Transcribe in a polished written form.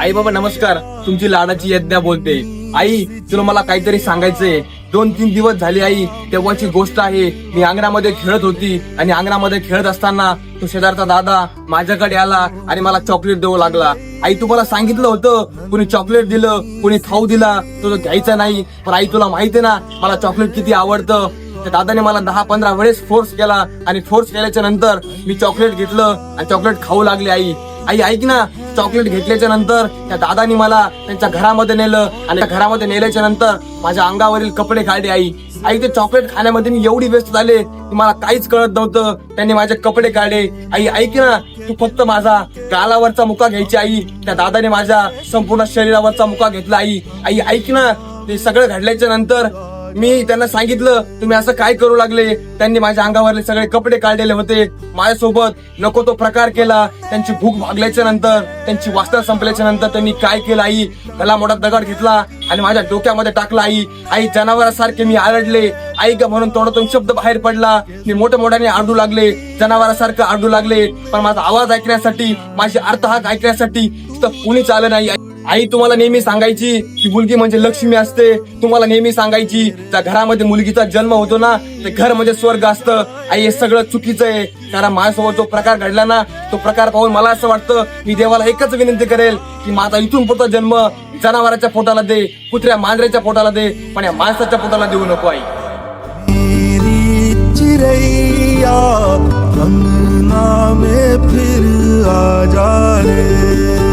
आई बाबा नमस्कार. तुमची लाडाची यज्ञा बोलते. आई तुला मला काहीतरी सांगायचंय. 2-3 दिवस झाले आई, तेव्हाची गोष्ट आहे. मी अंगणामध्ये खेळत होती आणि अंगणामध्ये खेळत असताना तो शेजारचा दादा माझ्याकडे आला आणि मला चॉकलेट देऊ लागला. आई तुम्हाला सांगितलं होतं, कुणी चॉकलेट दिलं कुणी खाऊ दिला तो घ्यायचा नाही. पण आई तुला माहितीये ना मला चॉकलेट किती आवडतं. त्या दादाने मला 10-15 वेळेस फोर्स केला आणि फोर्स केल्याच्या नंतर मी चॉकलेट घेतलं आणि चॉकलेट खाऊ लागले. आई आई ऐक ना, चॉकलेट घेतल्याच्या नंतर त्या दादानी मला त्यांच्या घरामध्ये नेलं आणि घरामध्ये नेल्याच्या नंतर माझ्या अंगावरील कपडे काढले. आई ते चॉकलेट खाण्यामध्ये मी एवढी व्यस्त झाले की मला काहीच कळत नव्हतं. त्यांनी माझे कपडे काढले. आई ऐक ना, तू फक्त माझा गालावरचा मुका घ्यायची. आई त्या दादाने माझ्या संपूर्ण शरीरावरचा मुका घेतला. आई ऐक ना, ते सगळं घडल्याच्या नंतर मी त्यांना सांगितलं तुम्ही असं काय करू लागले. त्यांनी माझ्या अंगावरले सगळे कपडे काढलेले होते. माझ्यासोबत नको तो प्रकार केला. त्यांची भूक भागल्याच्या नंतर, त्यांची वास्ता संपल्याच्या नंतर त्यांनी काय केलं. आई मला मोठा दगड घेतला आणि माझ्या डोक्यामध्ये टाकला. आई जनावरासारखे मी आरडले. आई का म्हणून तोंडातून शब्द बाहेर पडला. मी मोठ्याने आरडू लागले, जनावरासारखं आरडू लागले. पण माझा आवाज ऐकण्यासाठी, माझी अर्थहाक ऐकण्यासाठी तिथं कुणीच आलं नाही. आई तुम्हाला नेहमी सांगायची की मुलगी म्हणजे लक्ष्मी असते. तुम्हाला नेहमी सांगायची त्या घरामध्ये मुलगीचा जन्म होतो ना, ते घर म्हणजे स्वर्ग असतं. आई हे सगळं चुकीचं आहे. कारण माझ्यासोबत जो प्रकार घडला ना, तो प्रकार पाहून मला असं वाटतं मी देवाला एकच विनंती करेल की माझा इथून पुढचा जन्म जनावराच्या पोटाला दे, कुत्र्या मांजऱ्याच्या पोटाला दे, पण या माणसाच्या पोटाला देऊ नको. आई अंगना में फिर आ जा रे.